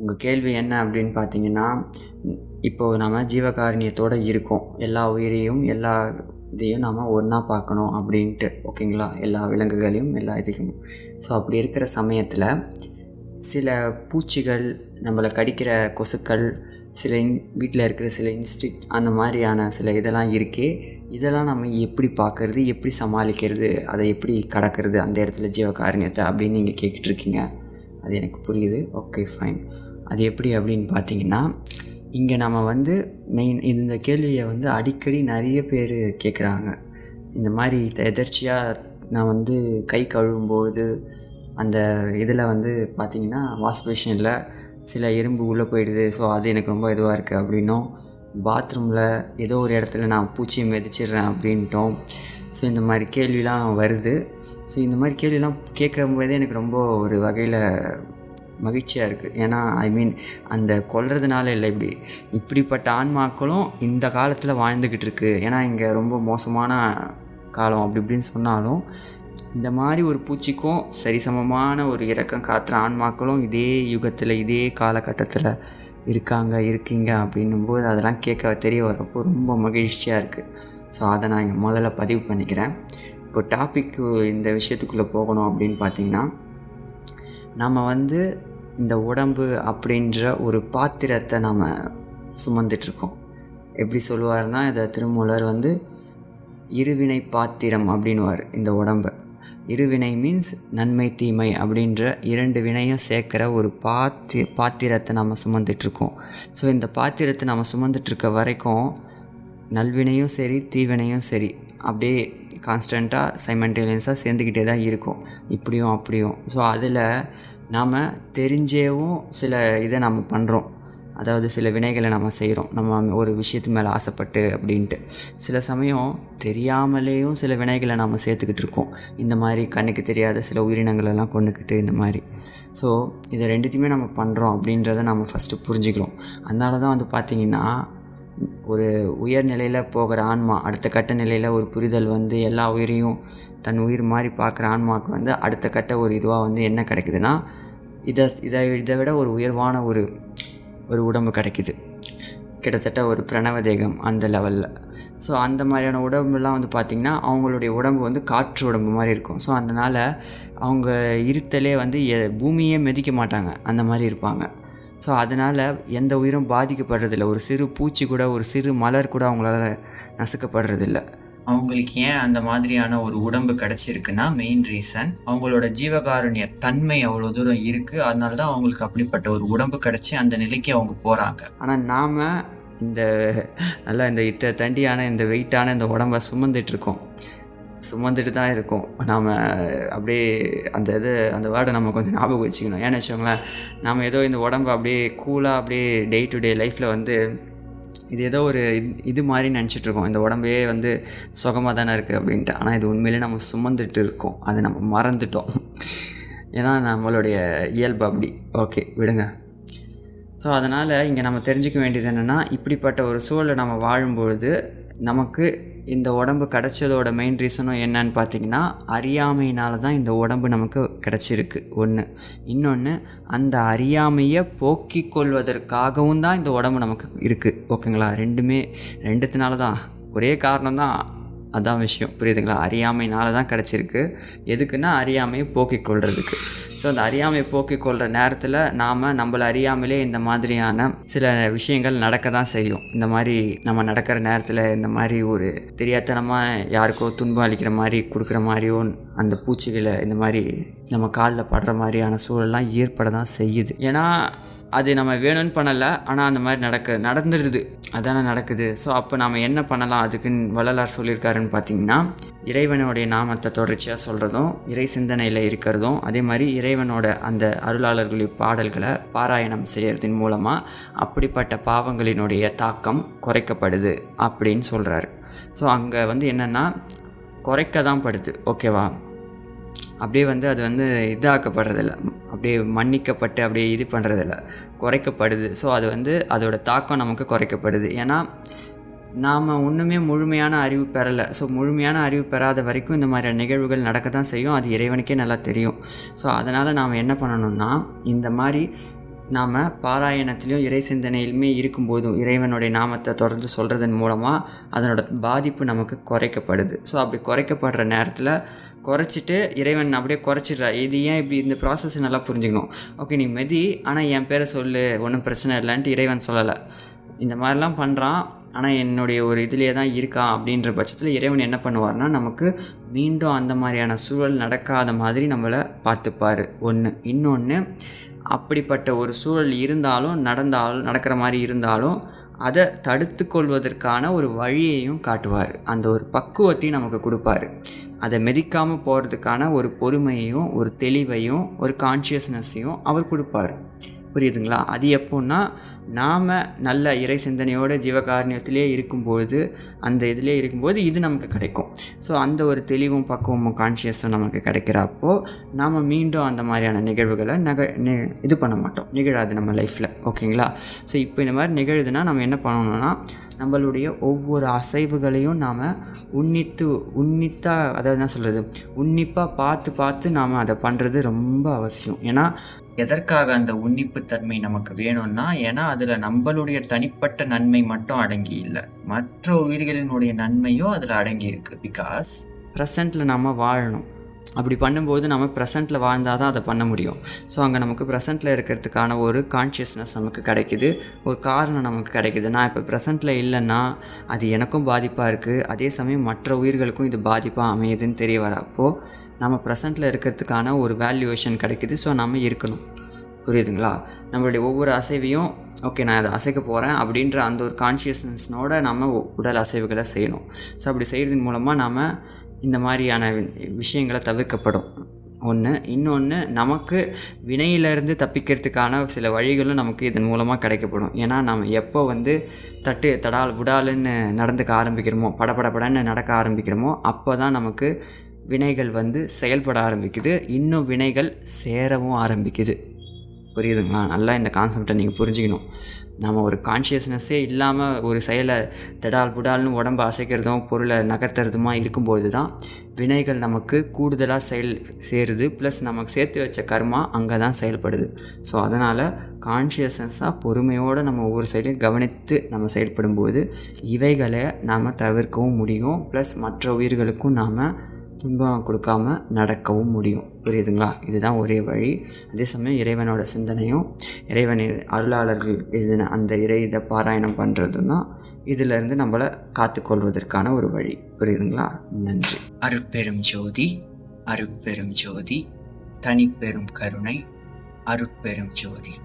உங்கள் கேள்வி என்ன அப்படின்னு பார்த்தீங்கன்னா, இப்போது நம்ம ஜீவகாருண்யத்தோடு இருக்கோம். எல்லா உயிரையும் எல்லா இதையும் நாம் ஒன்றா பார்க்கணும் அப்படின்ட்டு, ஓகேங்களா? எல்லா விலங்குகளையும் எல்லா இதையும். ஸோ அப்படி இருக்கிற சமயத்தில் சில பூச்சிகள், நம்மளை கடிக்கிற கொசுக்கள், சில வீட்டில் இருக்கிற சில இன்ஸ்டிக்ட், அந்த மாதிரியான சில இதெல்லாம் இருக்கே. இதெல்லாம் நம்ம எப்படி பார்க்குறது, எப்படி சமாளிக்கிறது, அதை எப்படி கடக்கிறது அந்த இடத்துல ஜீவகாருண்யத்தை அப்படின்னு நீங்கள் கேட்டுட்ருக்கீங்க. அது எனக்கு புரியுது. Okay, fine. அது எப்படி அப்படின்னு பார்த்தீங்கன்னா, இங்கே நம்ம இந்த கேள்வியை அடிக்கடி நிறைய பேர் கேட்குறாங்க. இந்த மாதிரி எதர்ச்சியாக நான் கை கழுவும்போது அந்த இதில் பார்த்திங்கன்னா வாஷ் பேஷனில் சில எறும்பு உள்ளே போயிடுது. ஸோ அது எனக்கு ரொம்ப இதுவாக இருக்குது அப்படின்னும், பாத்ரூமில் ஏதோ ஒரு இடத்துல நான் பூச்சியை மிதிச்சிடுறேன் அப்படின்ட்டோம். ஸோ இந்த மாதிரி கேள்விலாம் வருது. ஸோ இந்த மாதிரி கேள்விலாம் கேட்கும்போதே எனக்கு ரொம்ப ஒரு வகையில் மகிழ்ச்சியாக இருக்குது. ஏன்னா அந்த கொல்றதுனால இல்லை, இப்படிப்பட்ட ஆன்மாக்களும் இந்த காலத்தில் வாழ்ந்துக்கிட்டு இருக்குது. ஏன்னா இங்கே ரொம்ப மோசமான காலம் அப்படி இப்படின்னு சொன்னாலும், இந்த மாதிரி ஒரு பூச்சிக்கும் சரிசமமான ஒரு இரக்கம் காட்டுற ஆன்மாக்களும் இதே யுகத்தில் இதே காலகட்டத்தில் இருக்கீங்க அப்படின்னும்போது அதெல்லாம் கேட்க தெரிய வரப்போ ரொம்ப மகிழ்ச்சியாக இருக்குது. ஸோ அதை நான் இங்கே முதல்ல பதிவு பண்ணிக்கிறேன். இப்போ டாபிக்கு இந்த விஷயத்துக்குள்ளே போகணும் அப்படின்னு பார்த்திங்கன்னா, நம்ம இந்த உடம்பு அப்படின்ற ஒரு பாத்திரத்தை நம்ம சுமந்துட்டுருக்கோம். எப்படி சொல்லுவார்னா, இதை திருமூலர் இருவினை பாத்திரம் அப்படின்வார் இந்த உடம்பை. இருவினை மீன்ஸ் நன்மை தீமை அப்படின்ற 2 வினையும் சேர்க்குற ஒரு பாத்திரத்தை நம்ம சுமந்துட்டுருக்கோம். ஸோ இந்த பாத்திரத்தை நம்ம சுமந்துட்டுருக்க வரைக்கும் நல்வினையும் சரி தீவினையும் சரி அப்படியே கான்ஸ்டண்ட்டாக சைமல்டேனியஸாக சேர்ந்துக்கிட்டே தான் இருக்கும், இப்படியும் அப்படியும். ஸோ அதில் நாம் தெரிஞ்சேவும் சில இதை நம்ம பண்ணுறோம். அதாவது சில வினைகளை நம்ம செய்கிறோம், நம்ம ஒரு விஷயத்து மேலே ஆசைப்பட்டு அப்படின்ட்டு. சில சமயம் தெரியாமலேயும் சில வினைகளை நம்ம சேர்த்துக்கிட்டு இருக்கோம். இந்த மாதிரி கண்ணுக்கு தெரியாத சில உயிரினங்களெல்லாம் கொண்டுக்கிட்டு இந்த மாதிரி. ஸோ இதை ரெண்டுத்தையுமே நம்ம பண்ணுறோம் அப்படின்றத நம்ம ஃபஸ்ட்டு புரிஞ்சுக்கிறோம். அதனால தான் பார்த்திங்கன்னா, ஒரு உயர்நிலையில் போகிற ஆன்மா அடுத்த கட்ட நிலையில் ஒரு புரிதல் எல்லா உயிரையும் தன் உயிர் மாதிரி பார்க்குற ஆன்மாவுக்கு அடுத்த கட்ட ஒரு இதுவாக என்ன கிடைக்குதுன்னா, இதை விட ஒரு உயர்வான ஒரு உடம்பு கிடைக்கிது. கிட்டத்தட்ட ஒரு பிரணவ தேகம் அந்த லெவலில். ஸோ அந்த மாதிரியான உடம்புலாம் பார்த்திங்கன்னா, அவங்களுடைய உடம்பு காற்று உடம்பு மாதிரி இருக்கும். ஸோ அதனால் அவங்க இருத்தலே பூமியே மிதிக்க மாட்டாங்க, அந்த மாதிரி இருப்பாங்க. ஸோ அதனால் எந்த உயிரும் பாதிக்கப்படுறதில்ல. ஒரு சிறு பூச்சி கூட, ஒரு சிறு மலர் கூட அவங்களால நசுக்கப்படுறதில்ல. அவங்களுக்கு ஏன் அந்த மாதிரியான ஒரு உடம்பு கிடச்சிருக்குன்னா, மெயின் ரீசன் அவங்களோட ஜீவகாருண்ய தன்மை அவ்வளோ தூரம் இருக்குது. அதனால தான் அவங்களுக்கு அப்படிப்பட்ட ஒரு உடம்பு கிடச்சி அந்த நிலைக்கு அவங்க போகிறாங்க. ஆனால் நாம் இந்த தண்டியான இந்த வெயிட்டான இந்த உடம்பை சுமந்துட்டு தான் இருக்கோம். நாம் அப்படியே அந்த வேர்டை நம்ம கொஞ்சம் ஞாபகம் வச்சுக்கணும். ஏன்னு வச்சுக்கோங்களேன், நாம் ஏதோ இந்த உடம்பை அப்படியே கூலாக அப்படியே டே டு டே லைஃப்பில் இது ஏதோ ஒரு இது மாதிரி நினச்சிட்ருக்கோம். இந்த உடம்பே சுகமாக தானே இருக்குது அப்படின்ட்டு. ஆனால் இது உண்மையிலே நம்ம சுமந்துட்டு இருக்கோம், அதை நம்ம மறந்துட்டோம். ஏன்னா நம்மளுடைய இயல்பு அப்படி. ஓகே, விடுங்க. ஸோ அதனால் இங்கே நம்ம தெரிஞ்சுக்க வேண்டியது என்னென்னா, இப்படிப்பட்ட ஒரு சூழலை நம்ம வாழும்பொழுது நமக்கு இந்த உடம்பு கிடச்சதோட மெயின் ரீசனும் என்னன்னு பார்த்திங்கன்னா, அறியாமையினால தான் இந்த உடம்பு நமக்கு கிடச்சிருக்கு ஒன்று. இன்னொன்று, அந்த அறியாமையை போக்கிக் கொள்வதற்காகவும் தான் இந்த உடம்பு நமக்கு இருக்குது, ஓகேங்களா? ரெண்டுத்தினால தான், ஒரே காரணம் தான், அதான் விஷயம், புரியுதுங்களா? அறியாமையினால தான் கிடச்சிருக்கு. எதுக்குன்னா அறியாமையை போக்கிக் கொள்றதுக்கு. ஸோ அந்த அறியாமையை போக்கிக் கொள்கிற நேரத்தில் நாம் நம்மளை அறியாமலே இந்த மாதிரியான சில விஷயங்கள் நடக்க தான் செய்யும். இந்த மாதிரி நம்ம நடக்கிற நேரத்தில் இந்த மாதிரி ஒரு தெரியாதனமாக யாருக்கோ துன்பம் அளிக்கிற மாதிரி கொடுக்குற மாதிரியோ, அந்த பூச்சிகளை இந்த மாதிரி நம்ம காலில் படுற மாதிரியான சூழல்லாம் ஏற்பட தான் செய்யுது. ஏன்னா அது நம்ம வேணும்னு பண்ணலை, ஆனால் அந்த மாதிரி நடந்துடுது, அதானே நடக்குது. ஸோ அப்போ நாம் என்ன பண்ணலாம் அதுக்குன்னு வள்ளலார் சொல்லியிருக்காருன்னு பார்த்திங்கன்னா, இறைவனுடைய நாமத்தை தொடர்ச்சியாக சொல்கிறதும், இறை சிந்தனையில் இருக்கிறதும், அதே மாதிரி இறைவனோட அந்த அருளாளர்களுடைய பாடல்களை பாராயணம் செய்கிறதின் மூலமாக அப்படிப்பட்ட பாவங்களினுடைய தாக்கம் குறைக்கப்படுது அப்படின்னு சொல்கிறாரு. ஸோ அங்கே என்னென்னா குறைக்க தான் படுது, ஓகேவா? அப்படியே அது இதாக்கப்படுறதில்ல, அப்படியே மன்னிக்கப்பட்டு அப்படியே இது பண்ணுறதில்ல, குறைக்கப்படுது. ஸோ அது அதோட தாக்கம் நமக்கு குறைக்கப்படுது. ஏன்னா நாம் ஒன்றுமே முழுமையான அறிவு பெறலை. ஸோ முழுமையான அறிவு பெறாத வரைக்கும் இந்த மாதிரியான நிகழ்வுகள் நடக்க தான் செய்யும். அது இறைவனுக்கே நல்லா தெரியும். ஸோ அதனால் நாம் என்ன பண்ணணும்னா, இந்த மாதிரி நாம் பாராயணத்திலையும் இறை சிந்தனையிலுமே இருக்கும்போதும் இறைவனுடைய நாமத்தை தொடர்ந்து சொல்கிறதன் மூலமாக அதனோட பாதிப்பு நமக்கு குறைக்கப்படுது. ஸோ அப்படி குறைக்கப்படுற நேரத்தில் குறைச்சிட்டு இறைவன் அப்படியே குறைச்சிடுறா. இது ஏன் இப்படி இந்த ப்ராசஸ் நல்லா புரிஞ்சுக்கணும். ஓகே, நீ மெதி, ஆனால் என் பேரை சொல்லு, ஒன்றும் பிரச்சனை இல்லைன்ட்டு இறைவன் சொல்லலை. இந்த மாதிரிலாம் பண்ணுறான், ஆனால் என்னுடைய ஒரு இதிலே தான் இருக்கான் அப்படின்ற பட்சத்தில் இறைவன் என்ன பண்ணுவார்னா நமக்கு மீண்டும் அந்த மாதிரியான சூழல் நடக்காத மாதிரி நம்மளை பார்த்துப்பார். ஒன்று. இன்னொன்று, அப்படிப்பட்ட ஒரு சூழல் இருந்தாலும் நடக்கிற மாதிரி இருந்தாலும் அதை தடுத்து கொள்வதற்கான ஒரு வழியையும் காட்டுவார். அந்த ஒரு பக்குவத்தையும் நமக்கு கொடுப்பார். அதை மிதிக்காமல் போகிறதுக்கான ஒரு பொறுமையையும் ஒரு தெளிவையும் ஒரு கான்ஷியஸ்னஸையும் அவர் கொடுப்பார். புரியுதுங்களா? அது எப்போன்னா நாம் நல்ல இறை சிந்தனையோட ஜீவகாருண்யத்திலே இருக்கும்போது, அந்த இதிலே இருக்கும்போது இது நமக்கு கிடைக்கும். ஸோ அந்த ஒரு தெளிவும் பக்குவமும் கான்ஷியஸும் நமக்கு கிடைக்கிறப்போ நாம் மீண்டும் அந்த மாதிரியான நிகழ்வுகளை இது பண்ண மாட்டோம், நிகழாது நம்ம லைஃப்பில். ஓகேங்களா? ஸோ இப்போ இந்த மாதிரி நிகழுதுன்னா நம்ம என்ன பண்ணணும்னா நம்மளுடைய ஒவ்வொரு அசைவுகளையும் நாம் அதாவது என்ன சொல்கிறது, உன்னிப்பாக பார்த்து நாம் அதை பண்ணுறது ரொம்ப அவசியம். ஏன்னா எதற்காக அந்த உன்னிப்புத்தன்மை நமக்கு வேணும்னா, ஏன்னா அதில் நம்மளுடைய தனிப்பட்ட நன்மை மட்டும் அடங்கி இல்லை, மற்ற உயிர்களினுடைய நன்மையும் அதில் அடங்கி இருக்குது. பிகாஸ் ப்ரெசண்ட்டில் நம்ம வாழணும். அப்படி பண்ணும்போது நம்ம ப்ரெசண்ட்டில் வாழ்ந்தால் தான் அதை பண்ண முடியும். ஸோ அங்கே நமக்கு ப்ரெசண்ட்டில் இருக்கிறதுக்கான ஒரு கான்ஷியஸ்னஸ் நமக்கு கிடைக்கிது, ஒரு காரணம் நமக்கு கிடைக்கிது. நான் இப்போ ப்ரெசண்ட்டில் இல்லைன்னா அது எனக்கும் பாதிப்பாக இருக்குது, அதே சமயம் மற்ற உயிர்களுக்கும் இது பாதிப்பாக அமையுதுன்னு தெரிய வரப்போ நம்ம ப்ரெசண்ட்டில் இருக்கிறதுக்கான ஒரு வேல்யூவேஷன் கிடைக்கிது. ஸோ நம்ம இருக்கணும். புரியுதுங்களா? நம்மளுடைய ஒவ்வொரு அசைவையும் ஓகே நான் அதை அசைக்க போகிறேன் அப்படின்ற அந்த ஒரு கான்ஷியஸ்னஸோடு நம்ம உடல் அசைவுகளை செய்யணும். ஸோ அப்படி செய்கிறதன் மூலமாக நாம் இந்த மாதிரியான விஷயங்களை தவிர்க்கப்படும். ஒன்று. இன்னொன்று, நமக்கு வினையிலேருந்து தப்பிக்கிறதுக்கான சில வழிகளும் நமக்கு இதன் மூலமாக கிடைக்கப்படும். ஏன்னா நம்ம எப்போ தடால் புடாலுன்னு நடந்துக்க ஆரம்பிக்கிறோமோ, படபடன்னு நடக்க ஆரம்பிக்கிறோமோ, அப்போ தான் நமக்கு வினைகள் செயல்பட ஆரம்பிக்குது, இன்னும் வினைகள் சேரவும் ஆரம்பிக்குது. புரியுதுங்களா? நல்லா இந்த கான்செப்டை நீங்கள் புரிஞ்சுக்கணும். நம்ம ஒரு கான்ஷியஸ்னஸ்ஸே இல்லாமல் ஒரு செயலை தடால் புடால்னு உடம்பை அசைக்கிறதும் பொருளை நகர்த்துறதுமா இருக்கும்போது தான் வினைகள் நமக்கு கூடுதலாக சேருது. ப்ளஸ் நமக்கு சேர்த்து வச்ச கர்மா அங்கே தான் செயல்படுது. ஸோ அதனால் கான்ஷியஸ்னஸாக பொறுமையோடு நம்ம ஒவ்வொரு செயலையும் கவனித்து நம்ம செயல்படும்போது இவைகளை நாம் தவிர்க்கவும் முடியும். ப்ளஸ் மற்ற உயிர்களுக்கும் நாம் துன்பம் கொடுக்காம நடக்கவும் முடியும். புரியுதுங்களா? இதுதான் ஒரே வழி. அதே சமயம் இறைவனோட சிந்தனையும் இறைவனின் அருளாளர்கள் எழுதின அந்த இதை பாராயணம் பண்ணுறதும் தான் இதிலேருந்து நம்மளை காத்துக்கொள்வதற்கான ஒரு வழி. புரியுதுங்களா? நன்றி. அருட்பெரும் ஜோதி, அருட்பெரும் ஜோதி, தனிப்பெரும் கருணை, அருட்பெரும் ஜோதி.